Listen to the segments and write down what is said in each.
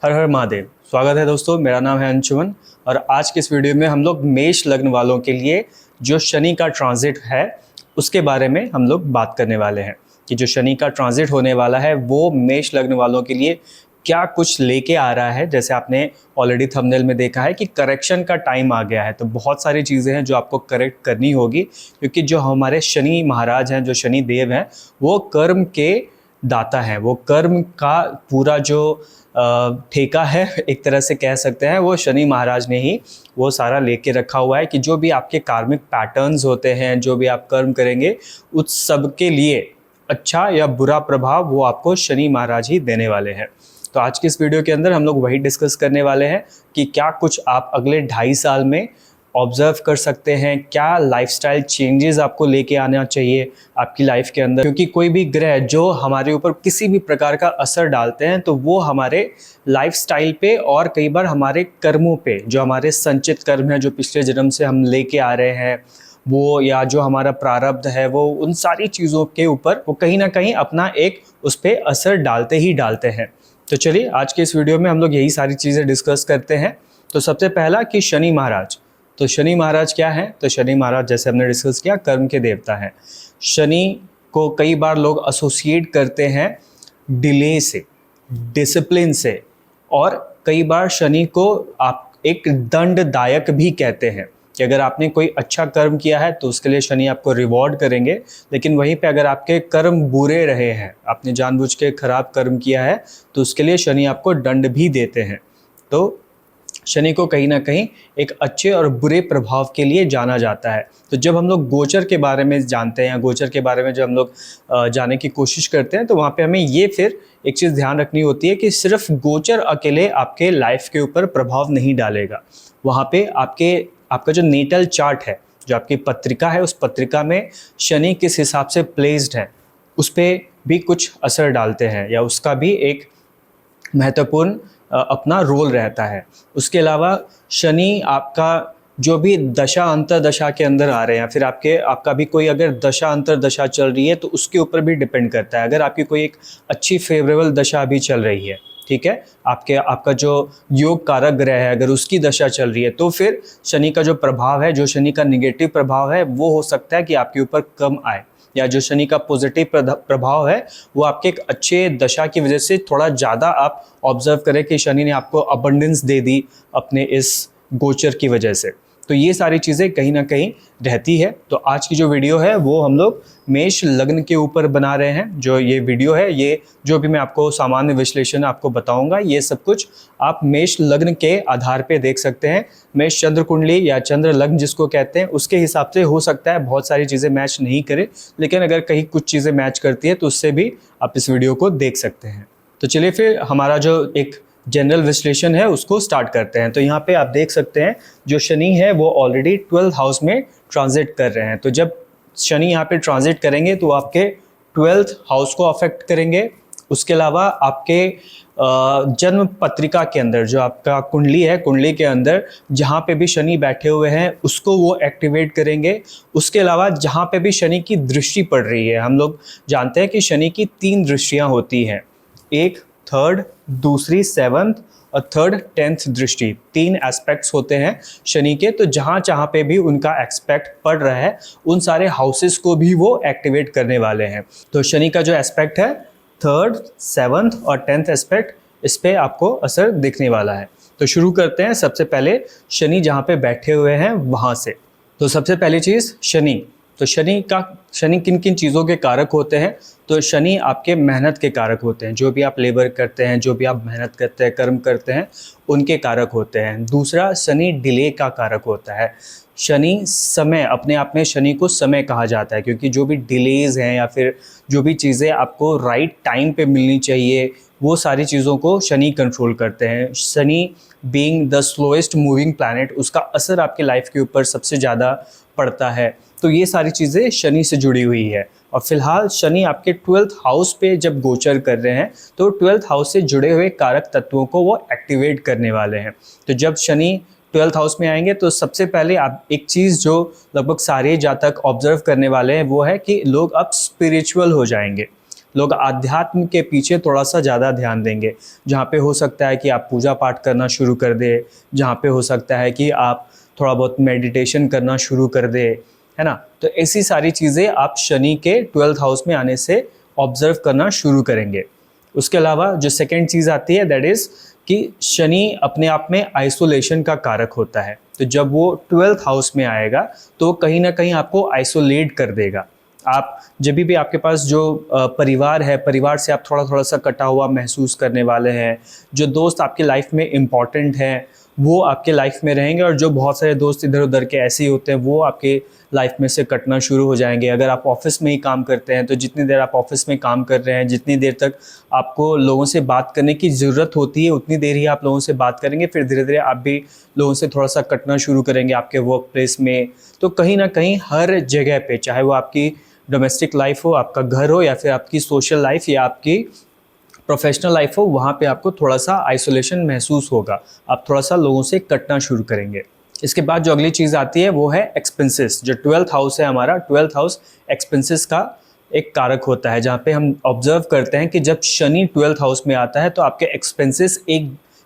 हर हर महादेव। स्वागत है दोस्तों, मेरा नाम है अंशुमन और आज के इस वीडियो में हम लोग मेष लग्न वालों के लिए जो शनि का ट्रांजिट है उसके बारे में हम लोग बात करने वाले हैं कि जो शनि का ट्रांजिट होने वाला है वो मेष लग्न वालों के लिए क्या कुछ लेके आ रहा है। जैसे आपने ऑलरेडी थंबनेल में देखा है कि करेक्शन का टाइम आ गया है, तो बहुत सारी चीज़ें हैं जो आपको करेक्ट करनी होगी, क्योंकि जो हमारे शनि महाराज हैं, जो शनि देव हैं, वो कर्म के दाता है। वो कर्म का पूरा जो ठेका है एक तरह से कह सकते हैं, वो शनि महाराज ने ही वो सारा लेके रखा हुआ है कि जो भी आपके कार्मिक पैटर्न्स होते हैं, जो भी आप कर्म करेंगे, उस सब के लिए अच्छा या बुरा प्रभाव वो आपको शनि महाराज ही देने वाले हैं। तो आज की इस वीडियो के अंदर हम लोग वही डिस्कस करने वाले हैं कि क्या कुछ आप अगले 2.5 साल में ऑब्जर्व कर सकते हैं, क्या लाइफस्टाइल चेंजेस आपको लेके आना चाहिए आपकी लाइफ के अंदर। क्योंकि कोई भी ग्रह जो हमारे ऊपर किसी भी प्रकार का असर डालते हैं तो वो हमारे लाइफस्टाइल पे और कई बार हमारे कर्मों पे, जो हमारे संचित कर्म हैं, जो पिछले जन्म से हम लेके आ रहे हैं वो, या जो हमारा प्रारब्ध है, वो उन सारी चीज़ों के ऊपर वो कहीं ना कहीं अपना एक उस पर असर डालते ही डालते हैं। तो चलिए आज के इस वीडियो में हम लोग यही सारी चीज़ें डिस्कस करते हैं। तो सबसे पहला कि शनि महाराज। तो शनि महाराज क्या है? तो शनि महाराज, जैसे हमने डिस्कस किया, कर्म के देवता हैं। शनि को कई बार लोग एसोसिएट करते हैं डिले से, डिसिप्लिन से, और कई बार शनि को आप एक दंडदायक भी कहते हैं कि अगर आपने कोई अच्छा कर्म किया है तो उसके लिए शनि आपको रिवॉर्ड करेंगे, लेकिन वहीं पे अगर आपके कर्म बुरे रहे हैं, आपने जानबूझ के खराब कर्म किया है, तो उसके लिए शनि आपको दंड भी देते हैं। तो शनि को कहीं ना कहीं एक अच्छे और बुरे प्रभाव के लिए जाना जाता है। तो जब हम लोग गोचर के बारे में जानते हैं, या गोचर के बारे में जब हम लोग जाने की कोशिश करते हैं, तो वहाँ पे हमें ये फिर एक चीज़ ध्यान रखनी होती है कि सिर्फ गोचर अकेले आपके लाइफ के ऊपर प्रभाव नहीं डालेगा। वहाँ पे आपका जो नेटल चार्ट है, जो आपकी पत्रिका है, उस पत्रिका में शनि किस हिसाब से प्लेस्ड है उस पर भी कुछ असर डालते हैं, या उसका भी एक महत्वपूर्ण अपना रोल रहता है। उसके अलावा शनि आपका जो भी दशा अंतरदशा के अंदर आ रहे हैं, फिर आपका भी कोई अगर दशा अंतरदशा चल रही है तो उसके ऊपर भी डिपेंड करता है। अगर आपकी कोई एक अच्छी फेवरेबल दशा भी चल रही है, ठीक है, आपका जो योग कारक ग्रह है, अगर उसकी दशा चल रही है, तो फिर शनि का जो प्रभाव है, जो शनि का निगेटिव प्रभाव है, वो हो सकता है कि आपके ऊपर कम आए, या जो शनि का पॉजिटिव प्रभाव है वो आपके एक अच्छे दशा की वजह से थोड़ा ज़्यादा आप ऑब्जर्व करें कि शनि ने आपको अबंडेंस दे दी अपने इस गोचर की वजह से। तो ये सारी चीज़ें कहीं ना कहीं रहती है। तो आज की जो वीडियो है वो हम लोग मेष लग्न के ऊपर बना रहे हैं। जो ये वीडियो है, ये जो भी मैं आपको सामान्य विश्लेषण आपको बताऊंगा, ये सब कुछ आप मेष लग्न के आधार पे देख सकते हैं। मेष चंद्र कुंडली या चंद्र लग्न जिसको कहते हैं, उसके हिसाब से हो सकता है बहुत सारी चीज़ें मैच नहीं करें, लेकिन अगर कहीं कुछ चीज़ें मैच करती है तो उससे भी आप इस वीडियो को देख सकते हैं। तो चलिए फिर हमारा जो एक जनरल विश्लेषण है उसको स्टार्ट करते हैं। तो यहाँ पे आप देख सकते हैं जो शनि है वो ऑलरेडी 12th हाउस में ट्रांजिट कर रहे हैं। तो जब शनि यहाँ पे ट्रांजिट करेंगे तो आपके 12th हाउस को अफेक्ट करेंगे। उसके अलावा आपके जन्म पत्रिका के अंदर जो आपका कुंडली है, कुंडली के अंदर जहाँ पे भी शनि बैठे हुए हैं उसको वो एक्टिवेट करेंगे। उसके अलावा जहाँ पे भी शनि की दृष्टि पड़ रही है, हम लोग जानते हैं कि शनि की 3 दृष्टियाँ होती हैं, एक 3rd, दूसरी 7th और 3rd 10th दृष्टि। 3 एस्पेक्ट्स होते हैं शनि के। तो जहाँ जहाँ पे भी उनका एस्पेक्ट पड़ रहा है उन सारे हाउसेस को भी वो एक्टिवेट करने वाले हैं। तो शनि का जो एस्पेक्ट है 3rd, 7th और 10th एस्पेक्ट, इस पे आपको असर दिखने वाला है। तो शुरू करते हैं सबसे पहले शनि जहाँ पे बैठे हुए हैं वहाँ से। तो सबसे पहली चीज़ शनि। तो शनि किन किन चीज़ों के कारक होते हैं? तो शनि आपके मेहनत के कारक होते हैं। जो भी आप लेबर करते हैं, जो भी आप मेहनत करते हैं, कर्म करते हैं, उनके कारक होते हैं। दूसरा, शनि डिले का कारक होता है। शनि समय, अपने आप में शनि को समय कहा जाता है, क्योंकि जो भी डिलेज़ हैं या फिर जो भी चीज़ें आपको राइट टाइम पे मिलनी चाहिए, वो सारी चीज़ों को शनि कंट्रोल करते हैं। Shani being the slowest moving planet, उसका असर आपके लाइफ के ऊपर सबसे ज़्यादा पड़ता है। तो ये सारी चीज़ें शनि से जुड़ी हुई है। और फिलहाल शनि आपके 12th हाउस पे जब गोचर कर रहे हैं तो 12th हाउस से जुड़े हुए कारक तत्वों को वो एक्टिवेट करने वाले हैं। तो जब शनि 12th हाउस में आएंगे तो सबसे पहले आप एक चीज़ जो लगभग सारे जातक ऑब्जर्व करने वाले हैं वो है कि लोग अब स्पिरिचुअल हो जाएंगे। लोग आध्यात्म के पीछे थोड़ा सा ज़्यादा ध्यान देंगे, जहाँ पे हो सकता है कि आप पूजा पाठ करना शुरू कर दें, जहाँ पे हो सकता है कि आप थोड़ा बहुत मेडिटेशन करना शुरू कर दें, है ना। तो ऐसी सारी चीज़ें आप शनि के 12th हाउस में आने से ऑब्जर्व करना शुरू करेंगे। उसके अलावा जो सेकेंड चीज़ आती है दैट इज़ कि शनि अपने आप में आइसोलेशन का कारक होता है। तो जब वो 12th हाउस में आएगा तो कहीं ना कहीं आपको आइसोलेट कर देगा। आप जब भी आपके पास जो परिवार है, परिवार से आप थोड़ा थोड़ा सा कटा हुआ महसूस करने वाले हैं। जो दोस्त आपकी लाइफ में इम्पॉर्टेंट हैं वो आपके लाइफ में रहेंगे, और जो बहुत सारे दोस्त इधर उधर के ऐसे ही होते हैं वो आपके लाइफ में से कटना शुरू हो जाएंगे। अगर आप ऑफिस में ही काम करते हैं तो जितनी देर आप ऑफिस में काम कर रहे हैं, जितनी देर तक आपको लोगों से बात करने की ज़रूरत होती है उतनी देर ही आप लोगों से बात करेंगे। फिर धीरे धीरे आप भी लोगों से थोड़ा सा कटना शुरू करेंगे आपके वर्क प्लेस में। तो कहीं ना कहीं हर जगह पे, चाहे वो आपकी डोमेस्टिक लाइफ हो, आपका घर हो, या फिर आपकी सोशल लाइफ या आपकी प्रोफेशनल लाइफ हो, वहाँ पे आपको थोड़ा सा आइसोलेशन महसूस होगा। आप थोड़ा सा लोगों से कटना शुरू करेंगे। इसके बाद जो अगली चीज़ आती है वो है एक्सपेंसेस। जो 12th हाउस है हमारा, 12th हाउस एक्सपेंसेस का एक कारक होता है, जहाँ पे हम ऑब्जर्व करते हैं कि जब शनि 12th हाउस में आता है तो आपके एक्सपेंसेस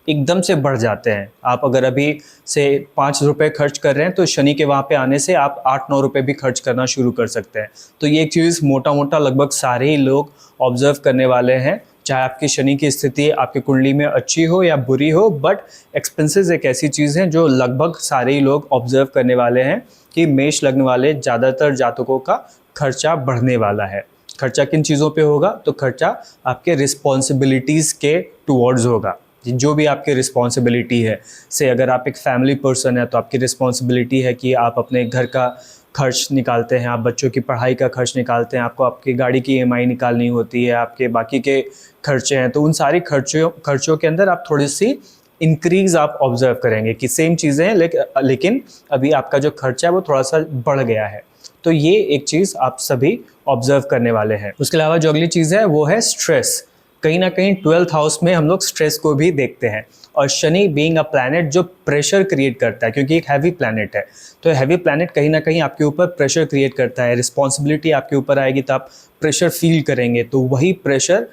एकदम से बढ़ जाते हैं। आप अगर अभी से 5 रुपये खर्च कर रहे हैं तो शनि के वहाँ पे आने से आप 8-9 रुपये भी खर्च करना शुरू कर सकते हैं। तो ये एक चीज़ मोटा मोटा लगभग सारे ही लोग ऑब्जर्व करने वाले हैं, चाहे आपकी शनि की स्थिति आपकी कुंडली में अच्छी हो या बुरी हो। बट एक्सपेंसेस एक ऐसी चीज़ है जो लगभग सारे ही लोग ऑब्जर्व करने वाले हैं कि मेष लग्न वाले ज़्यादातर जातकों का खर्चा बढ़ने वाला है। खर्चा किन चीज़ों पे होगा? तो खर्चा आपके रिस्पॉन्सिबिलिटीज़ के टुवर्ड्स होगा। जो भी आपकी रिस्पॉन्सिबिलिटी है, से अगर आप एक फैमिली पर्सन है तो आपकी रिस्पॉन्सिबिलिटी है कि आप अपने घर का खर्च निकालते हैं, आप बच्चों की पढ़ाई का खर्च निकालते हैं, आपको आपकी गाड़ी की EMI निकालनी होती है, आपके बाकी के खर्चे हैं। तो उन सारी खर्चों के अंदर आप थोड़ी सी इंक्रीज़ आप ऑब्जर्व करेंगे कि सेम चीज़ें हैं लेकिन अभी आपका जो खर्चा है वो थोड़ा सा बढ़ गया है। तो ये एक चीज़ आप सभी ऑब्जर्व करने वाले हैं। उसके अलावा जो अगली चीज़ है वो है स्ट्रेस। कहीं ना कहीं 12th हाउस में हम लोग स्ट्रेस को भी देखते हैं, और शनि बीइंग अ प्लैनेट जो प्रेशर क्रिएट करता है, क्योंकि एक हैवी प्लैनेट है, तो हैवी प्लैनेट कहीं ना कहीं आपके ऊपर प्रेशर क्रिएट करता है। रिस्पॉन्सिबिलिटी आपके ऊपर आएगी तो आप प्रेशर फील करेंगे। तो वही प्रेशर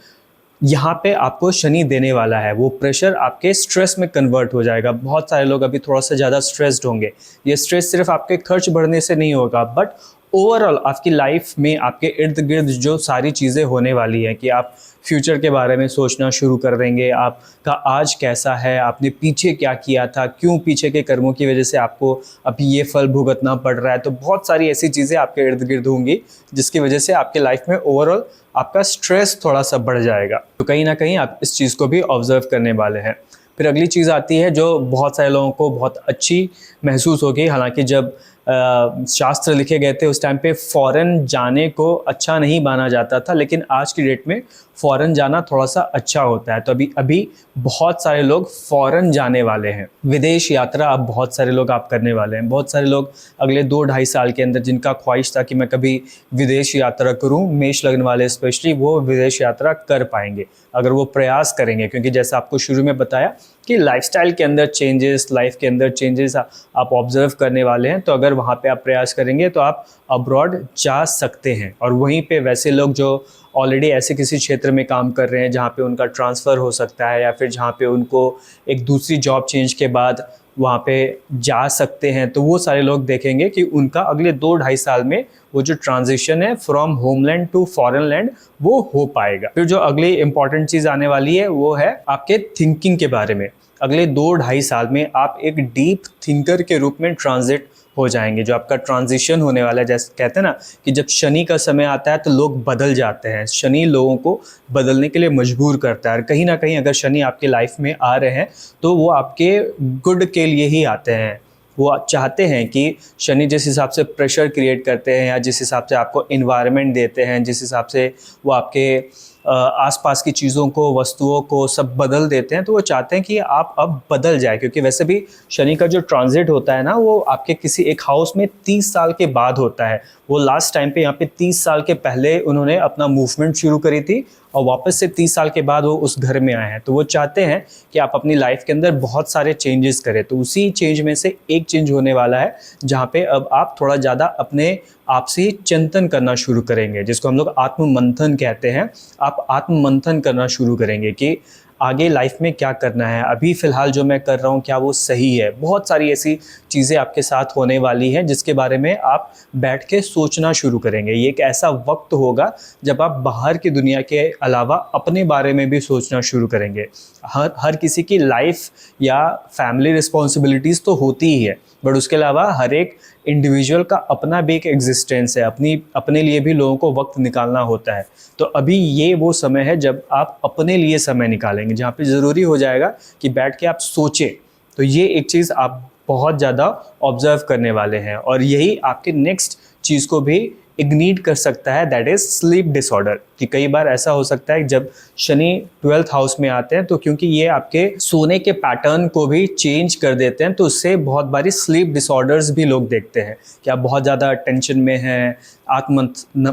यहाँ पे आपको शनि देने वाला है। वो प्रेशर आपके स्ट्रेस में कन्वर्ट हो जाएगा। बहुत सारे लोग अभी थोड़ा सा ज़्यादा स्ट्रेस्ड होंगे। ये स्ट्रेस सिर्फ आपके खर्च बढ़ने से नहीं होगा, बट ओवरऑल आपकी लाइफ में आपके इर्द गिर्द जो सारी चीज़ें होने वाली हैं कि आप फ्यूचर के बारे में सोचना शुरू कर देंगे। आपका आज कैसा है, आपने पीछे क्या किया था, क्यों पीछे के कर्मों की वजह से आपको अभी ये फल भुगतना पड़ रहा है। तो बहुत सारी ऐसी चीज़ें आपके इर्द गिर्द होंगी जिसकी वजह से आपके लाइफ में ओवरऑल आपका स्ट्रेस थोड़ा सा बढ़ जाएगा। तो कहीं ना कहीं आप इस चीज़ को भी ऑब्जर्व करने वाले हैं। फिर अगली चीज़ आती है जो बहुत सारे लोगों को बहुत अच्छी महसूस होगी। हालांकि जब शास्त्र लिखे गए थे उस टाइम पे फॉरेन जाने को अच्छा नहीं माना जाता था, लेकिन आज की डेट में फॉरेन जाना थोड़ा सा अच्छा होता है। तो अभी बहुत सारे लोग फॉरेन जाने वाले हैं। विदेश यात्रा अब बहुत सारे लोग आप करने वाले हैं। बहुत सारे लोग अगले 2-2.5 साल के अंदर जिनका ख्वाहिश था कि मैं कभी विदेश यात्रा करूं, मेष लग्न वाले स्पेशली, वो विदेश यात्रा कर पाएंगे अगर वो प्रयास करेंगे। क्योंकि जैसा आपको शुरू में बताया कि लाइफस्टाइल के अंदर चेंजेस, लाइफ के अंदर चेंजेस आप ऑब्जर्व करने वाले हैं। तो अगर वहाँ पे आप प्रयास करेंगे तो आप अब्रॉड जा सकते हैं। और वहीं पे वैसे लोग जो ऑलरेडी ऐसे किसी क्षेत्र में काम कर रहे हैं जहाँ पे उनका ट्रांसफ़र हो सकता है, या फिर जहाँ पे उनको एक दूसरी जॉब चेंज के बाद वहाँ पे जा सकते हैं, तो वो सारे लोग देखेंगे कि उनका अगले 2-2.5 साल में वो जो ट्रांजिशन है from homeland to foreign land वो हो पाएगा। फिर जो अगली इंपॉर्टेंट चीज़ आने वाली है वो है आपके थिंकिंग के बारे में। अगले 2-2.5 साल में आप एक डीप थिंकर के रूप में ट्रांजिट हो जाएंगे। जो आपका ट्रांजिशन होने वाला है, जैसे कहते हैं ना कि जब शनि का समय आता है तो लोग बदल जाते हैं। शनि लोगों को बदलने के लिए मजबूर करता है। और कहीं ना कहीं अगर शनि आपकी लाइफ में आ रहे हैं तो वो आपके गुड के लिए ही आते हैं। वो चाहते हैं कि शनि जिस हिसाब से प्रेशर क्रिएट करते हैं, या जिस हिसाब से आपको इन्वायरमेंट देते हैं, जिस हिसाब से वो आपके आसपास की चीज़ों को, वस्तुओं को सब बदल देते हैं, तो वो चाहते हैं कि आप अब बदल जाए। क्योंकि वैसे भी शनि का जो ट्रांजिट होता है ना, वो आपके किसी एक हाउस में 30 साल के बाद होता है। वो लास्ट टाइम पे यहाँ पे 30 साल के पहले उन्होंने अपना मूवमेंट शुरू करी थी, और वापस से 30 साल के बाद वो उस घर में आए हैं। तो वो चाहते हैं कि आप अपनी लाइफ के अंदर बहुत सारे चेंजेस करें। तो उसी चेंज में से एक चेंज होने वाला है जहाँ पे अब आप थोड़ा ज़्यादा अपने आपसे ही चिंतन करना शुरू करेंगे, जिसको हम लोग आत्म मंथन कहते हैं। आप आत्म मंथन करना शुरू करेंगे कि आगे लाइफ में क्या करना है, अभी फ़िलहाल जो मैं कर रहा हूँ क्या वो सही है। बहुत सारी ऐसी चीज़ें आपके साथ होने वाली हैं जिसके बारे में आप बैठ के सोचना शुरू करेंगे। ये एक ऐसा वक्त होगा जब आप बाहर की दुनिया के अलावा अपने बारे में भी सोचना शुरू करेंगे। हर किसी की लाइफ या फैमिली रिस्पॉन्सिबिलिटीज़ तो होती ही है, बट उसके अलावा हर एक इंडिविजुअल का अपना भी एक एग्जिस्टेंस है, अपने लिए भी लोगों को वक्त निकालना होता है। तो अभी ये वो समय है जब आप अपने लिए समय निकालेंगे, जहाँ पे ज़रूरी हो जाएगा कि बैठ के आप सोचें। तो ये एक चीज़ आप बहुत ज़्यादा ऑब्जर्व करने वाले हैं और यही आपके नेक्स्ट चीज़ को भी इग्नीट कर सकता है, दैट इज़ स्लीप डिसऑर्डर। कि कई बार ऐसा हो सकता है जब शनि 12th हाउस में आते हैं, तो क्योंकि ये आपके सोने के पैटर्न को भी चेंज कर देते हैं, तो उससे बहुत बारी स्लीप डिसऑर्डर्स भी लोग देखते हैं कि आप बहुत ज़्यादा टेंशन में हैं, आत्म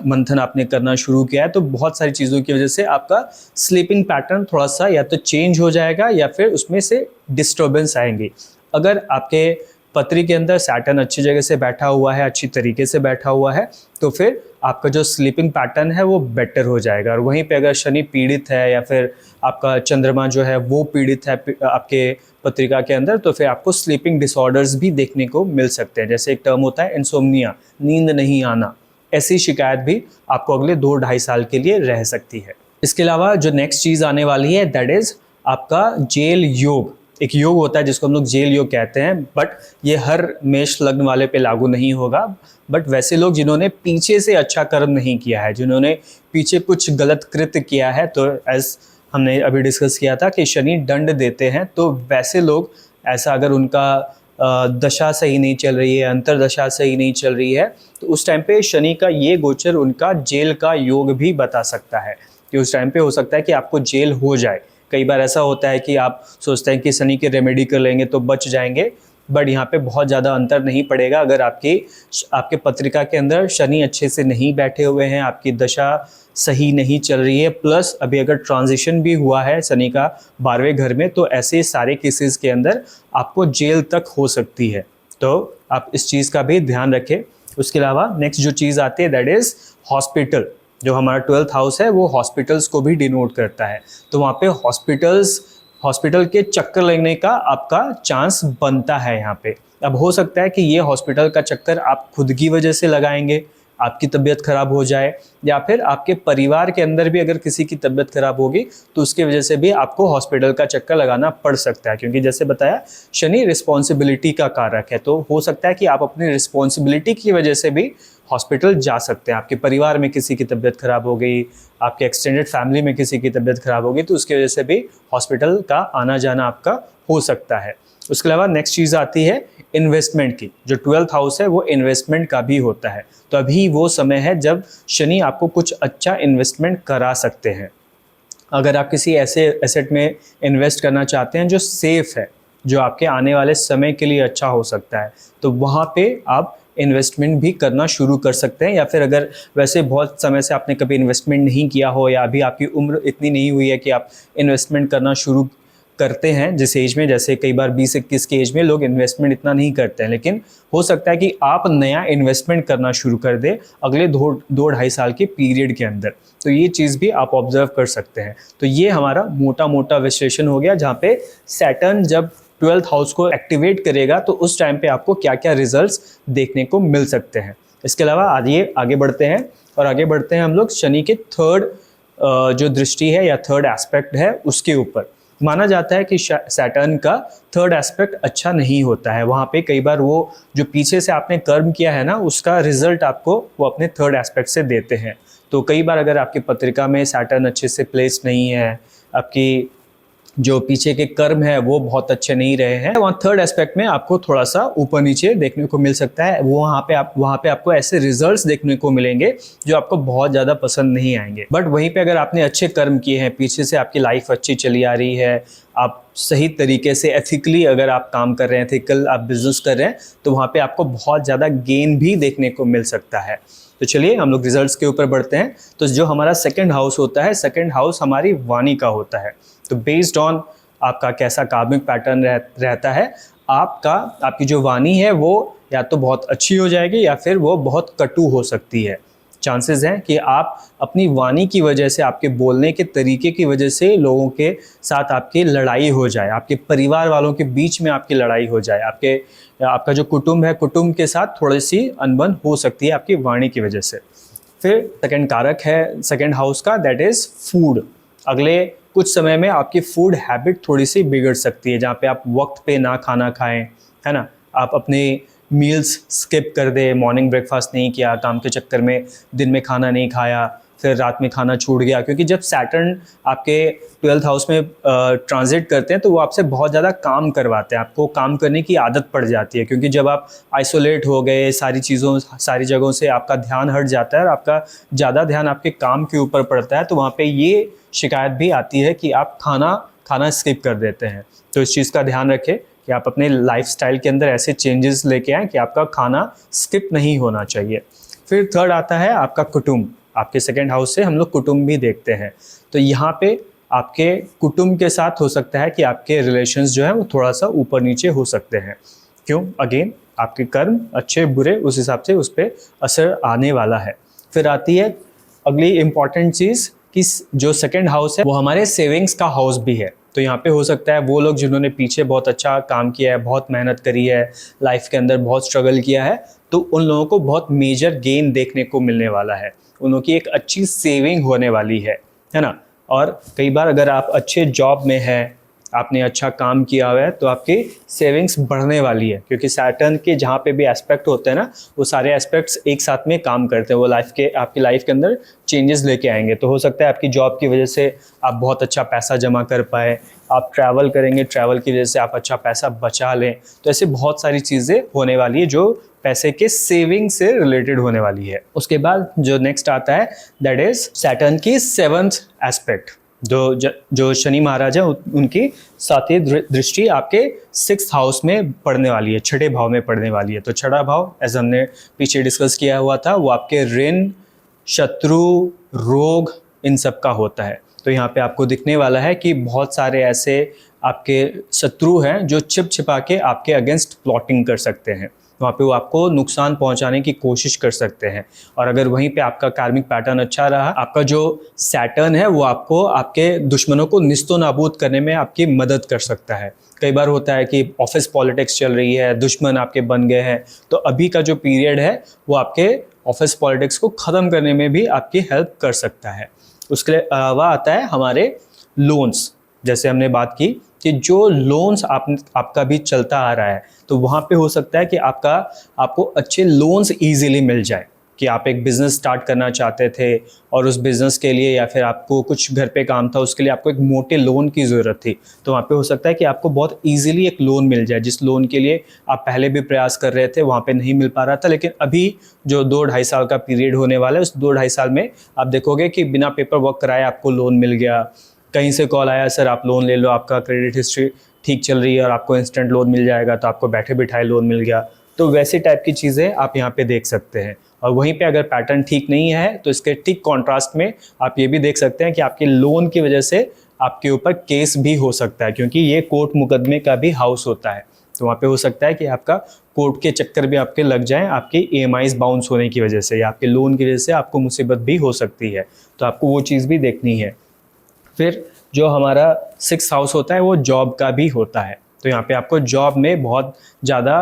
मंथन आपने करना शुरू किया है, तो बहुत सारी चीज़ों की वजह से आपका स्लीपिंग पैटर्न थोड़ा सा या तो चेंज हो जाएगा या फिर उसमें से डिस्टर्बेंस आएंगी। अगर आपके पत्री के अंदर सैटर्न अच्छी जगह से बैठा हुआ है, अच्छी तरीके से बैठा हुआ है, तो फिर आपका जो स्लीपिंग पैटर्न है वो बेटर हो जाएगा। और वहीं पे अगर शनि पीड़ित है या फिर आपका चंद्रमा जो है वो पीड़ित है आपके पत्रिका के अंदर, तो फिर आपको स्लीपिंग डिसऑर्डर्स भी देखने को मिल सकते हैं। जैसे एक टर्म होता है इंसोम्निया, नींद नहीं आना, ऐसी शिकायत भी आपको अगले 2-2.5 साल के लिए रह सकती है। इसके अलावा जो नेक्स्ट चीज़ आने वाली है दैट इज़ आपका जेल योग। एक योग होता है जिसको हम लोग जेल योग कहते हैं, बट ये हर मेष लग्न वाले पे लागू नहीं होगा। बट वैसे लोग जिन्होंने पीछे से अच्छा कर्म नहीं किया है, जिन्होंने पीछे कुछ गलत कृत्य किया है, तो एज हमने अभी डिस्कस किया था कि शनि दंड देते हैं, तो वैसे लोग ऐसा अगर उनका दशा सही नहीं चल रही है, अंतरदशा सही नहीं चल रही है, तो उस टाइम पे शनि का ये गोचर उनका जेल का योग भी बता सकता है कि उस टाइम पे हो सकता है कि आपको जेल हो जाए। कई बार ऐसा होता है कि आप सोचते हैं कि शनि की रेमेडी कर लेंगे तो बच जाएंगे, बट यहाँ पे बहुत ज़्यादा अंतर नहीं पड़ेगा। अगर आपके पत्रिका के अंदर शनि अच्छे से नहीं बैठे हुए हैं, आपकी दशा सही नहीं चल रही है, प्लस अभी अगर ट्रांजिशन भी हुआ है शनि का 12वें घर में, तो ऐसे सारे केसेस के अंदर आपको जेल तक हो सकती है। तो आप इस चीज़ का भी ध्यान रखें। उसके अलावा नेक्स्ट जो चीज़ आती है दैट इज़ हॉस्पिटल। जो हमारा 12th हाउस है वो हॉस्पिटल्स को भी डिनोट करता है, तो वहाँ पे हॉस्पिटल के चक्कर लगने का आपका चांस बनता है यहाँ पे। अब हो सकता है कि ये हॉस्पिटल का चक्कर आप खुद की वजह से लगाएंगे, आपकी तबीयत खराब हो जाए, या फिर आपके परिवार के अंदर भी अगर किसी की तबीयत खराब होगी तो उसकी वजह से भी आपको हॉस्पिटल का चक्कर लगाना पड़ सकता है। क्योंकि जैसे बताया शनि रिस्पॉन्सिबिलिटी का कारक है, तो हो सकता है कि आप अपनी रिस्पॉन्सिबिलिटी की वजह से भी हॉस्पिटल जा सकते हैं। आपके परिवार में किसी की तबीयत खराब हो गई, आपके एक्सटेंडेड फैमिली में किसी की तबीयत खराब हो गई, तो उसकी वजह से भी हॉस्पिटल का आना जाना आपका हो सकता है। उसके अलावा नेक्स्ट चीज़ आती है इन्वेस्टमेंट की। जो 12th हाउस है वो इन्वेस्टमेंट का भी होता है, तो अभी वो समय है जब शनि आपको कुछ अच्छा इन्वेस्टमेंट करा सकते हैं। अगर आप किसी ऐसे एसेट में इन्वेस्ट करना चाहते हैं जो सेफ़ है, जो आपके आने वाले समय के लिए अच्छा हो सकता है, तो वहाँ पे आप इन्वेस्टमेंट भी करना शुरू कर सकते हैं। या फिर अगर वैसे बहुत समय से आपने कभी इन्वेस्टमेंट नहीं किया हो, या अभी आपकी उम्र इतनी नहीं हुई है कि आप इन्वेस्टमेंट करना शुरू करते हैं जिस एज में, जैसे कई बार 20-21 के एज में लोग इन्वेस्टमेंट इतना नहीं करते हैं, लेकिन हो सकता है कि आप नया इन्वेस्टमेंट करना शुरू कर दें अगले 2-2.5 साल के पीरियड के अंदर। तो ये चीज़ भी आप ऑब्जर्व कर सकते हैं। तो ये हमारा मोटा विश्लेषण हो गया, जहाँ पे सैटर्न जब 12th हाउस को एक्टिवेट करेगा तो उस टाइम पे आपको क्या क्या रिजल्ट्स देखने को मिल सकते हैं। इसके अलावा आगे बढ़ते हैं हम लोग शनि के थर्ड जो दृष्टि है या थर्ड एस्पेक्ट है उसके ऊपर। माना जाता है कि सैटर्न का थर्ड एस्पेक्ट अच्छा नहीं होता है। वहाँ पे कई बार वो जो पीछे से आपने कर्म किया है ना, उसका रिजल्ट आपको वो अपने थर्ड एस्पेक्ट से देते हैं। तो कई बार अगर आपकी पत्रिका में सैटर्न अच्छे से प्लेस्ड नहीं है, आपकी जो पीछे के कर्म है वो बहुत अच्छे नहीं रहे हैं, वहाँ थर्ड एस्पेक्ट में आपको थोड़ा सा ऊपर नीचे देखने को मिल सकता है। वहाँ पे आपको ऐसे रिजल्ट्स देखने को मिलेंगे जो आपको बहुत ज़्यादा पसंद नहीं आएंगे। बट वहीं पे अगर आपने अच्छे कर्म किए हैं, पीछे से आपकी लाइफ अच्छी चली आ रही है, आप सही तरीके से एथिकली अगर आप काम कर रहे हैं, एथिकल आप बिजनेस कर रहे हैं, तो वहाँ पे आपको बहुत ज़्यादा गेन भी देखने को मिल सकता है। तो चलिए हम लोग रिजल्ट्स के ऊपर बढ़ते हैं। तो जो हमारा सेकंड हाउस होता है, सेकंड हाउस हमारी वाणी का होता है। तो बेस्ड ऑन आपका कैसा कार्मिक पैटर्न रहता है, आपकी जो वाणी है वो या तो बहुत अच्छी हो जाएगी या फिर वो बहुत कटु हो सकती है। चांसेस हैं कि आप अपनी वाणी की वजह से, आपके बोलने के तरीके की वजह से लोगों के साथ आपकी लड़ाई हो जाए, आपके परिवार वालों के बीच में आपकी लड़ाई हो जाए, आपका जो कुटुंब है, कुटुंब के साथ थोड़ी सी अनबन हो सकती है आपकी वाणी की वजह से। फिर सेकंड कारक है सेकंड हाउस का, दैट इज़ फूड। अगले कुछ समय में आपकी फूड हैबिट थोड़ी सी बिगड़ सकती है, जहाँ पे आप वक्त पे ना खाना खाएं, है ना, आप अपने मील्स स्किप कर दे, मॉर्निंग ब्रेकफास्ट नहीं किया, काम के चक्कर में दिन में खाना नहीं खाया, फिर रात में खाना छूट गया। क्योंकि जब सैटर्न आपके 12th हाउस में ट्रांजिट करते हैं तो वो आपसे बहुत ज़्यादा काम करवाते हैं, आपको काम करने की आदत पड़ जाती है। क्योंकि जब आप आइसोलेट हो गए, सारी जगहों से आपका ध्यान हट जाता है और आपका ज़्यादा ध्यान आपके काम के ऊपर पड़ता है, तो वहाँ पे ये शिकायत भी आती है कि आप खाना स्किप कर देते हैं। तो इस चीज़ का ध्यान रखें कि आप अपने लाइफस्टाइल के अंदर ऐसे चेंजेस लेके आएँ कि आपका खाना स्किप नहीं होना चाहिए। फिर थर्ड आता है आपका कुटुंब। आपके सेकंड हाउस से हम लोग कुटुंब भी देखते हैं, तो यहाँ पे आपके कुटुंब के साथ हो सकता है कि आपके रिलेशंस जो है वो थोड़ा सा ऊपर नीचे हो सकते हैं। क्यों? अगेन आपके कर्म अच्छे बुरे उस हिसाब से उस पर असर आने वाला है। फिर आती है अगली इम्पॉर्टेंट चीज़ कि जो सेकंड हाउस है वो हमारे सेविंग्स का हाउस भी है। तो यहाँ पे हो सकता है वो लोग जिन्होंने पीछे बहुत अच्छा काम किया है, बहुत मेहनत करी है, लाइफ के अंदर बहुत स्ट्रगल किया है, तो उन लोगों को बहुत मेजर गेन देखने को मिलने वाला है, उन लोगों की एक अच्छी सेविंग होने वाली है ना। और कई बार अगर आप अच्छे जॉब में हैं, आपने अच्छा काम किया हुआ है, तो आपकी सेविंग्स बढ़ने वाली है। क्योंकि सैटर्न के जहाँ पे भी एस्पेक्ट होते हैं ना, वो सारे एस्पेक्ट्स एक साथ में काम करते हैं, वो आपकी लाइफ के अंदर चेंजेस लेके आएंगे। तो हो सकता है आपकी जॉब की वजह से आप बहुत अच्छा पैसा जमा कर पाए, आप ट्रैवल करेंगे, ट्रैवल की वजह से आप अच्छा पैसा बचा लें। तो ऐसे बहुत सारी चीज़ें होने वाली है जो पैसे के सेविंग से रिलेटेड होने वाली है। उसके बाद जो नेक्स्ट आता है दैट इज सैटर्न की 7th एस्पेक्ट। जो शनि महाराज है उनकी 7वीं दृष्टि आपके 6th हाउस में पड़ने वाली है, 6ठे भाव में पड़ने वाली है। तो 6ठा भाव एज हमने पीछे डिस्कस किया हुआ था, वो आपके ऋण, शत्रु, रोग इन सब का होता है। तो यहाँ पे आपको दिखने वाला है कि बहुत सारे ऐसे आपके शत्रु हैं जो छिपा के आपके अगेंस्ट प्लॉटिंग कर सकते हैं, वहाँ पे वो आपको नुकसान पहुँचाने की कोशिश कर सकते हैं। और अगर वहीं पे आपका कार्मिक पैटर्न अच्छा रहा, आपका जो सैटर्न है वो आपको आपके दुश्मनों को निस्तो नाबूद करने में आपकी मदद कर सकता है। कई बार होता है कि ऑफिस पॉलिटिक्स चल रही है, दुश्मन आपके बन गए हैं, तो अभी का जो पीरियड है वो आपके ऑफिस पॉलिटिक्स को ख़त्म करने में भी आपकी हेल्प कर सकता है। उसके अलावा आता है हमारे लोन्स। जैसे हमने बात की कि जो लोन्स आपका भी चलता आ रहा है, तो वहाँ पे हो सकता है कि आपको अच्छे लोन्स इजीली मिल जाए। कि आप एक बिज़नेस स्टार्ट करना चाहते थे और उस बिज़नेस के लिए या फिर आपको कुछ घर पे काम था, उसके लिए आपको एक मोटे लोन की ज़रूरत थी, तो वहाँ पे हो सकता है कि आपको बहुत ईजिली एक लोन मिल जाए, जिस लोन के लिए आप पहले भी प्रयास कर रहे थे, वहाँ पे नहीं मिल पा रहा था। लेकिन अभी जो 2-2.5 साल का पीरियड होने वाला है, उस 2-2.5 साल में आप देखोगे कि बिना पेपर वर्क कराए आपको लोन मिल गया। कहीं से कॉल आया, सर आप लोन ले लो, आपका क्रेडिट हिस्ट्री ठीक चल रही है और आपको इंस्टेंट लोन मिल जाएगा, तो आपको बैठे बिठाए लोन मिल गया। तो वैसे टाइप की चीज़ें आप यहाँ पे देख सकते हैं। और वहीं पे अगर पैटर्न ठीक नहीं है तो इसके ठीक कॉन्ट्रास्ट में आप ये भी देख सकते हैं कि आपके लोन की वजह से आपके ऊपर केस भी हो सकता है, क्योंकि ये कोर्ट मुकदमे का भी हाउस होता है। तो वहाँ पे हो सकता है कि आपका कोर्ट के चक्कर भी आपके लग जाएं, आपकी EMIs बाउंस होने की वजह से या आपके लोन की वजह से आपको मुसीबत भी हो सकती है। तो आपको वो चीज़ भी देखनी है। फिर जो हमारा 6th हाउस होता है वो जॉब का भी होता है। तो यहाँ पे आपको जॉब में बहुत ज़्यादा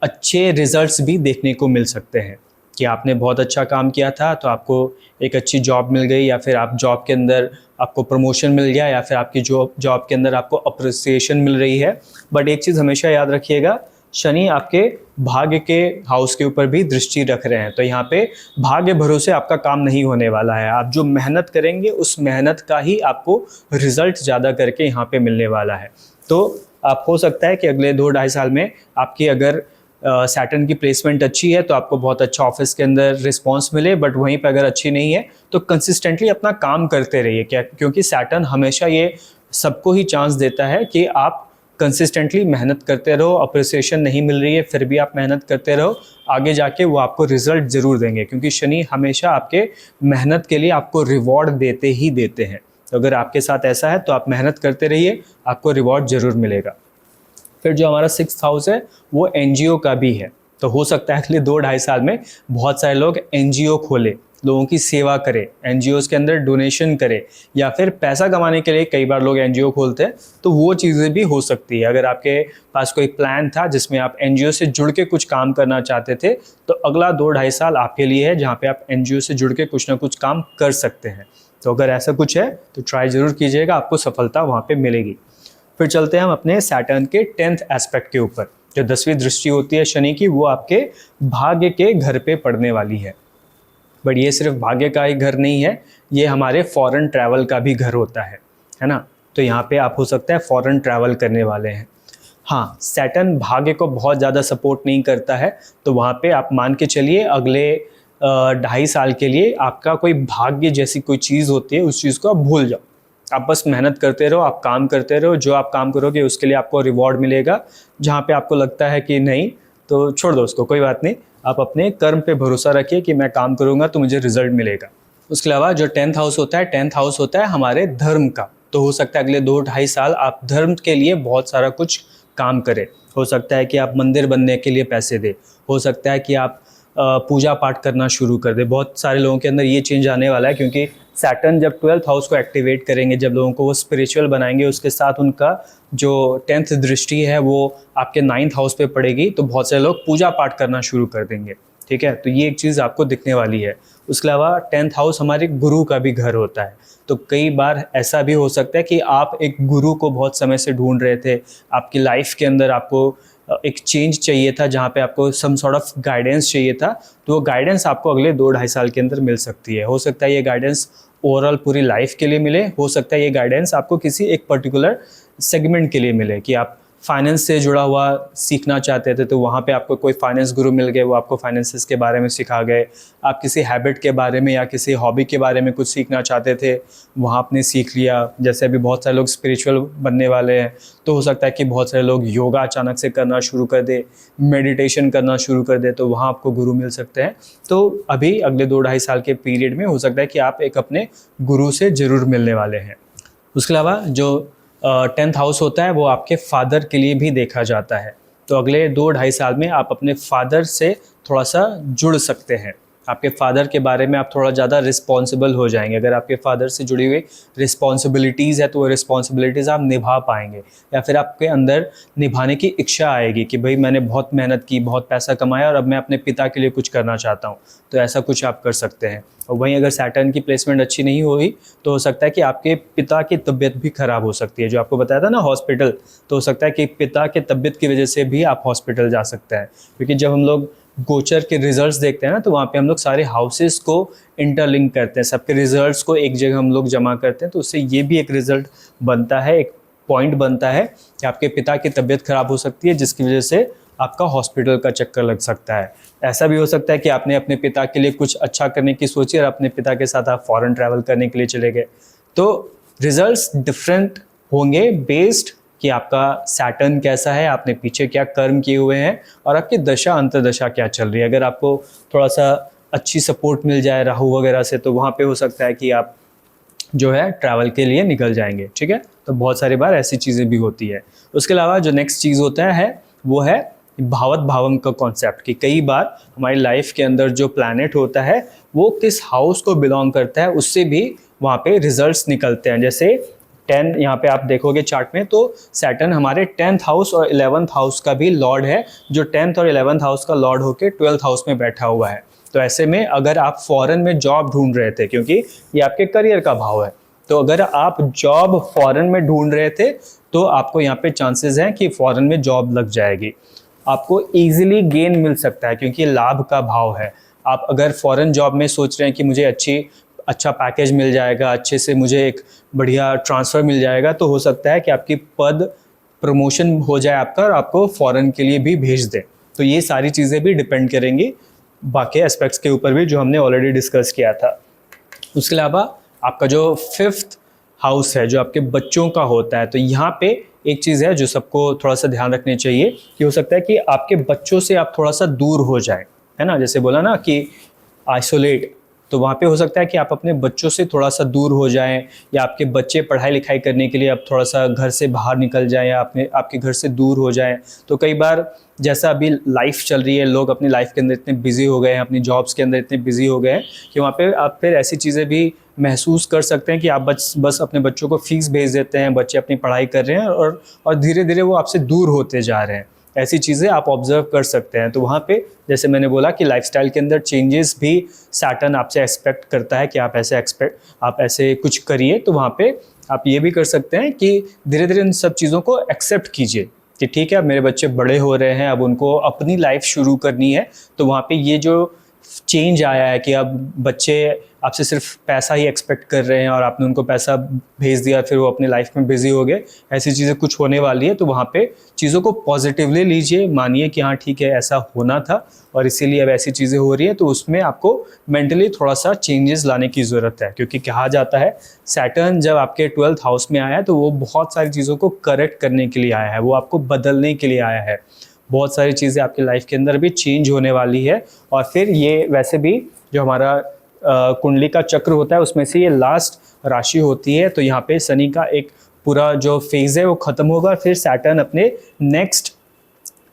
अच्छे रिजल्ट्स भी देखने को मिल सकते हैं कि आपने बहुत अच्छा काम किया था तो आपको एक अच्छी जॉब मिल गई, या फिर आप जॉब के अंदर आपको प्रमोशन मिल गया, या फिर आपकी जॉब के अंदर आपको अप्रिसिएशन मिल रही है। बट एक चीज़ हमेशा याद रखिएगा, शनि आपके भाग्य के हाउस के ऊपर भी दृष्टि रख रहे हैं। तो यहाँ पे भाग्य भरोसे आपका काम नहीं होने वाला है। आप जो मेहनत करेंगे उस मेहनत का ही आपको रिजल्ट ज़्यादा करके यहाँ पे मिलने वाला है। तो आप हो सकता है कि अगले 2-2.5 साल में आपकी अगर सैटर्न की प्लेसमेंट अच्छी है तो आपको बहुत अच्छा ऑफिस के अंदर रिस्पांस मिले, बट वहीं पर अगर अच्छी नहीं है तो कंसिस्टेंटली अपना काम करते रहिए। क्योंकि सैटर्न हमेशा ये सबको ही चांस देता है कि आप कंसिस्टेंटली मेहनत करते रहो, अप्रिसिएशन नहीं मिल रही है फिर भी आप मेहनत करते रहो, आगे जाके वो आपको रिजल्ट ज़रूर देंगे। क्योंकि शनि हमेशा आपके मेहनत के लिए आपको रिवॉर्ड देते ही देते हैं। तो अगर आपके साथ ऐसा है तो आप मेहनत करते रहिए, आपको रिवॉर्ड ज़रूर मिलेगा। फिर जो हमारा 6th हाउस है वो एनजीओ का भी है। तो हो सकता है अगले 2-2.5 साल में बहुत सारे लोग एनजीओ खोले, लोगों की सेवा करें, एनजीओज़ के अंदर डोनेशन करें, या फिर पैसा कमाने के लिए कई बार लोग एनजीओ खोलते हैं, तो वो चीज़ें भी हो सकती है। अगर आपके पास कोई प्लान था जिसमें आप एनजीओ से जुड़ के कुछ काम करना चाहते थे, तो अगला 2-2.5 साल आपके लिए है जहाँ पे आप एनजीओ से जुड़ के कुछ ना कुछ काम कर सकते हैं। तो अगर ऐसा कुछ है तो ट्राई ज़रूर कीजिएगा, आपको सफलता वहाँ पर मिलेगी। फिर चलते हैं हम अपने सैटर्न के 10th एस्पेक्ट के ऊपर। जो 10वीं दृष्टि होती है शनि की, वो आपके भाग्य के घर पे पड़ने वाली है। बट ये सिर्फ भाग्य का ही घर नहीं है, ये हमारे फॉरेन ट्रैवल का भी घर होता है ना। तो यहाँ पे आप हो सकता है फॉरेन ट्रैवल करने वाले हैं। हाँ, सैटर्न भाग्य को बहुत ज़्यादा सपोर्ट नहीं करता है, तो वहाँ पे आप मान के चलिए अगले 2.5 साल के लिए आपका कोई भाग्य जैसी कोई चीज़ होती है, उस चीज़ को आप भूल जाओ। आप बस मेहनत करते रहो, आप काम करते रहो, जो आप काम करोगे उसके लिए आपको रिवॉर्ड मिलेगा। जहाँ पे आपको लगता है कि नहीं, तो छोड़ दो उसको, कोई बात नहीं। आप अपने कर्म पे भरोसा रखिए कि मैं काम करूँगा तो मुझे रिजल्ट मिलेगा। उसके अलावा जो 10th हाउस होता है, 10th हाउस होता है हमारे धर्म का। तो हो सकता है अगले 2-2.5 साल आप धर्म के लिए बहुत सारा कुछ काम करें। हो सकता है कि आप मंदिर बनने के लिए पैसे दें, हो सकता है कि आप पूजा पाठ करना शुरू कर दे। बहुत सारे लोगों के अंदर ये चेंज आने वाला है, क्योंकि सैटर्न जब 12th हाउस को एक्टिवेट करेंगे, जब लोगों को वो स्पिरिचुअल बनाएंगे, उसके साथ उनका जो 10th दृष्टि है वो आपके 9th हाउस पे पड़ेगी, तो बहुत सारे लोग पूजा पाठ करना शुरू कर देंगे। ठीक है, तो ये एक चीज़ आपको दिखने वाली है। उसके अलावा 10th हाउस हमारे गुरु का भी घर होता है। तो कई बार ऐसा भी हो सकता है कि आप एक गुरु को बहुत समय से ढूंढ रहे थे, आपकी लाइफ के अंदर आपको एक चेंज चाहिए था, जहाँ पे आपको सम सॉर्ट ऑफ गाइडेंस चाहिए था, तो वो गाइडेंस आपको अगले 2-2.5 साल के अंदर मिल सकती है। हो सकता है ये गाइडेंस ओवरऑल पूरी लाइफ के लिए मिले, हो सकता है ये गाइडेंस आपको किसी एक पर्टिकुलर सेगमेंट के लिए मिले, कि आप फाइनेंस से जुड़ा हुआ सीखना चाहते थे तो वहाँ पे आपको कोई फाइनेंस गुरु मिल गए, वो आपको फाइनेंसेस के बारे में सिखा गए। आप किसी हैबिट के बारे में या किसी हॉबी के बारे में कुछ सीखना चाहते थे, वहाँ आपने सीख लिया। जैसे अभी बहुत सारे लोग स्पिरिचुअल बनने वाले हैं, तो हो सकता है कि बहुत सारे लोग योगा अचानक से करना शुरू कर दे, मेडिटेशन करना शुरू कर दे, तो वहाँ आपको गुरु मिल सकते हैं। तो अभी अगले 2-2.5 साल के पीरियड में हो सकता है कि आप एक अपने गुरु से ज़रूर मिलने वाले हैं। उसके अलावा जो 10th हाउस होता है वो आपके फादर के लिए भी देखा जाता है। तो अगले 2-2.5 साल में आप अपने फादर से थोड़ा सा जुड़ सकते हैं। आपके फादर के बारे में आप थोड़ा ज़्यादा रिस्पॉन्सिबल हो जाएंगे। अगर आपके फादर से जुड़ी हुई रिस्पॉन्सिबिलिटीज़ है तो वो रिस्पॉन्सिबिलिटीज़ आप निभा पाएंगे, या फिर आपके अंदर निभाने की इच्छा आएगी कि भाई मैंने बहुत मेहनत की, बहुत पैसा कमाया और अब मैं अपने पिता के लिए कुछ करना चाहता हूँ। तो ऐसा कुछ आप कर सकते हैं। और वहीं अगर सैटर्न की प्लेसमेंट अच्छी नहीं हुई तो हो सकता है कि आपके पिता की तबीयत भी ख़राब हो सकती है। जो आपको बताया था ना हॉस्पिटल, तो हो सकता है कि पिता के तबीयत की वजह से भी आप हॉस्पिटल जा सकते हैं। क्योंकि जब हम लोग गोचर के रिजल्ट्स देखते हैं ना, तो वहाँ पे हम लोग सारे हाउसेस को इंटरलिंक करते हैं, सबके रिजल्ट्स को एक जगह हम लोग जमा करते हैं। तो उससे ये भी एक रिजल्ट बनता है, एक पॉइंट बनता है कि आपके पिता की तबीयत खराब हो सकती है, जिसकी वजह से आपका हॉस्पिटल का चक्कर लग सकता है। ऐसा भी हो सकता है कि आपने अपने पिता के लिए कुछ अच्छा करने की सोची और अपने पिता के साथ आप फॉरेन ट्रैवल करने के लिए चले गए। तो रिजल्ट्स डिफरेंट होंगे बेस्ड कि आपका सैटर्न कैसा है, आपने पीछे क्या कर्म किए हुए हैं और आपकी दशा अंतर्दशा क्या चल रही है। अगर आपको थोड़ा सा अच्छी सपोर्ट मिल जाए राहु वगैरह से, तो वहाँ पे हो सकता है कि आप जो है ट्रैवल के लिए निकल जाएंगे। ठीक है, तो बहुत सारी बार ऐसी चीज़ें भी होती है। उसके अलावा जो नेक्स्ट चीज़ होता है वो है भावत भावम का कॉन्सेप्ट, कि कई बार हमारी लाइफ के अंदर जो प्लैनेट होता है वो किस हाउस को बिलोंग करता है, उससे भी वहाँ पे रिजल्ट्स निकलते हैं। जैसे 10 यहाँ पे आप देखोगे चार्ट में, तो सैटर्न हमारे 10th हाउस और 11th हाउस का भी लॉर्ड है, जो 10th और 11th हाउस का लॉर्ड होके 12th हाउस में बैठा हुआ है। तो ऐसे में अगर आप फॉरेन में जॉब ढूंढ रहे थे, क्योंकि ये आपके करियर का भाव है, तो अगर आप जॉब फॉरेन में ढूंढ रहे थे तो आपको यहाँ पे चांसेस हैं कि फॉरेन में जॉब लग जाएगी। आपको इजीली गेन मिल सकता है क्योंकि लाभ का भाव है। आप अगर फॉरेन जॉब में सोच रहे हैं कि मुझे अच्छा पैकेज मिल जाएगा, अच्छे से मुझे एक बढ़िया ट्रांसफ़र मिल जाएगा, तो हो सकता है कि आपकी पद प्रमोशन हो जाए आपका और आपको फॉरेन के लिए भी भेज दें। तो ये सारी चीज़ें भी डिपेंड करेंगी बाकी एस्पेक्ट्स के ऊपर भी, जो हमने ऑलरेडी डिस्कस किया था। उसके अलावा आपका जो 5th हाउस है जो आपके बच्चों का होता है, तो यहाँ पे एक चीज़ है जो सबको थोड़ा सा ध्यान रखनी चाहिए कि हो सकता है कि आपके बच्चों से आप थोड़ा सा दूर हो जाए, है ना। जैसे बोला ना कि आइसोलेट, तो वहाँ पे हो सकता है कि आप अपने बच्चों से थोड़ा सा दूर हो जाएं, या आपके बच्चे पढ़ाई लिखाई करने के लिए अब थोड़ा सा घर से बाहर निकल जाएं या आपके घर से दूर हो जाएं। तो कई बार जैसा अभी लाइफ चल रही है, लोग अपनी लाइफ के अंदर इतने बिजी हो गए हैं, अपनी जॉब्स के अंदर इतने बिजी हो गए हैं कि वहाँ पे आप फिर ऐसी चीज़ें भी महसूस कर सकते हैं कि आप बस अपने बच्चों को फीस भेज देते हैं, बच्चे अपनी पढ़ाई कर रहे हैं और धीरे धीरे वो आपसे दूर होते जा रहे हैं। ऐसी चीज़ें आप ऑब्जर्व कर सकते हैं। तो वहाँ पे जैसे मैंने बोला कि लाइफस्टाइल के अंदर चेंजेस भी सैटर्न आपसे एक्सपेक्ट करता है कि आप ऐसे कुछ करिए। तो वहाँ पे आप ये भी कर सकते हैं कि धीरे धीरे इन सब चीज़ों को एक्सेप्ट कीजिए कि ठीक है, अब मेरे बच्चे बड़े हो रहे हैं, अब उनको अपनी लाइफ शुरू करनी है। तो वहाँ पे ये जो चेंज आया है कि अब बच्चे आपसे सिर्फ पैसा ही एक्सपेक्ट कर रहे हैं और आपने उनको पैसा भेज दिया, फिर वो अपनी लाइफ में बिजी हो गए, ऐसी चीज़ें कुछ होने वाली है। तो वहाँ पे चीज़ों को पॉजिटिवली लीजिए, मानिए कि हाँ ठीक है, ऐसा होना था और इसीलिए अब ऐसी चीज़ें हो रही है। तो उसमें आपको मेंटली थोड़ा सा चेंजेस लाने की ज़रूरत है, क्योंकि कहा जाता है सैटर्न जब आपके 12th हाउस में आया है तो वो बहुत सारी चीज़ों को करेक्ट करने के लिए आया है, वो आपको बदलने के लिए आया है। बहुत सारी चीज़ें आपकी लाइफ के अंदर भी चेंज होने वाली है। और फिर ये वैसे भी जो हमारा कुंडली का चक्र होता है उसमें से ये लास्ट राशि होती है। तो यहाँ पे शनि का एक पूरा जो फेज़ है वो ख़त्म होगा, फिर सैटर्न अपने नेक्स्ट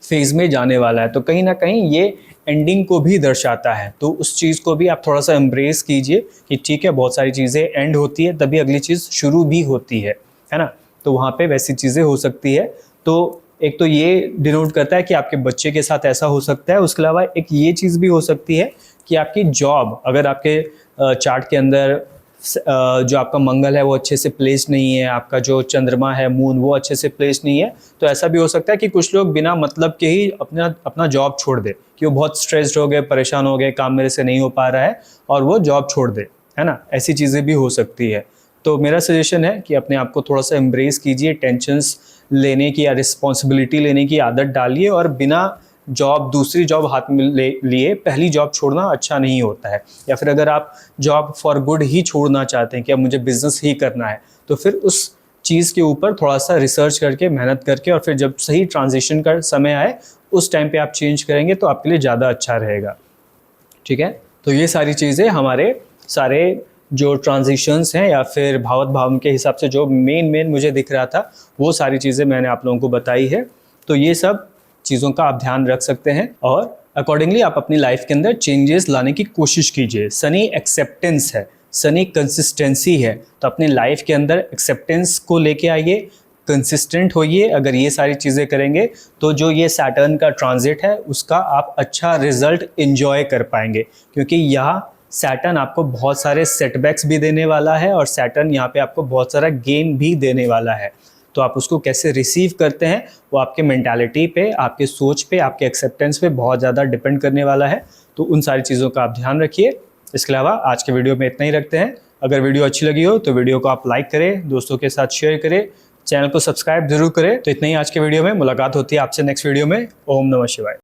फेज़ में जाने वाला है। तो कहीं ना कहीं ये एंडिंग को भी दर्शाता है। तो उस चीज़ को भी आप थोड़ा सा एम्ब्रेस कीजिए कि ठीक है, बहुत सारी चीज़ें एंड होती है तभी अगली चीज़ शुरू भी होती है ना। तो वहाँ पे वैसी चीज़ें हो सकती है। तो एक तो ये डिनोट करता है कि आपके बच्चे के साथ ऐसा हो सकता है। उसके अलावा एक ये चीज़ भी हो सकती है कि आपकी जॉब, अगर आपके चार्ट के अंदर जो आपका मंगल है वो अच्छे से प्लेस नहीं है, आपका जो चंद्रमा है मून वो अच्छे से प्लेस नहीं है, तो ऐसा भी हो सकता है कि कुछ लोग बिना मतलब के ही अपना जॉब छोड़ दे, कि वो बहुत स्ट्रेस्ड हो गए, परेशान हो गए, काम मेरे से नहीं हो पा रहा है और वो जॉब छोड़ दे, है ना। ऐसी चीज़ें भी हो सकती है। तो मेरा सजेशन है कि अपने आप को थोड़ा सा एम्ब्रेस कीजिए, टेंशन्स लेने की या रिस्पॉन्सिबिलिटी लेने की आदत डालिए, और बिना दूसरी जॉब हाथ में लिए पहली जॉब छोड़ना अच्छा नहीं होता है। या फिर अगर आप जॉब फॉर गुड ही छोड़ना चाहते हैं कि अब मुझे बिजनेस ही करना है, तो फिर उस चीज़ के ऊपर थोड़ा सा रिसर्च करके, मेहनत करके, और फिर जब सही ट्रांजिशन का समय आए उस टाइम पे आप चेंज करेंगे तो आपके लिए ज़्यादा अच्छा रहेगा। ठीक है, तो ये सारी चीज़ें हमारे सारे जो ट्रांजिशंस हैं या फिर भावत भाव के हिसाब से जो मेन मुझे दिख रहा था वो सारी चीज़ें मैंने आप लोगों को बताई है। तो ये सब चीज़ों का आप ध्यान रख सकते हैं और अकॉर्डिंगली आप अपनी लाइफ के अंदर चेंजेस लाने की कोशिश कीजिए। शनि एक्सेप्टेंस है, शनि कंसिस्टेंसी है, तो अपनी लाइफ के अंदर एक्सेप्टेंस को लेके आइए, कंसिस्टेंट होइए। अगर ये सारी चीज़ें करेंगे तो जो ये सैटर्न का ट्रांजिट है उसका आप अच्छा रिजल्ट एंजॉय कर पाएंगे, क्योंकि यहाँ सैटर्न आपको बहुत सारे सेटबैक्स भी देने वाला है और सैटर्न यहाँ पे आपको बहुत सारा गेन भी देने वाला है। तो आप उसको कैसे रिसीव करते हैं वो आपके मेंटालिटी पे, आपके सोच पे, आपके एक्सेप्टेंस पे बहुत ज़्यादा डिपेंड करने वाला है। तो उन सारी चीज़ों का आप ध्यान रखिए। इसके अलावा आज के वीडियो में इतना ही रखते हैं। अगर वीडियो अच्छी लगी हो तो वीडियो को आप लाइक करें, दोस्तों के साथ शेयर करें, चैनल को सब्सक्राइब जरूर करें। तो इतना ही आज के वीडियो में। मुलाकात होती है आपसे नेक्स्ट वीडियो में। ओम नमः शिवाय।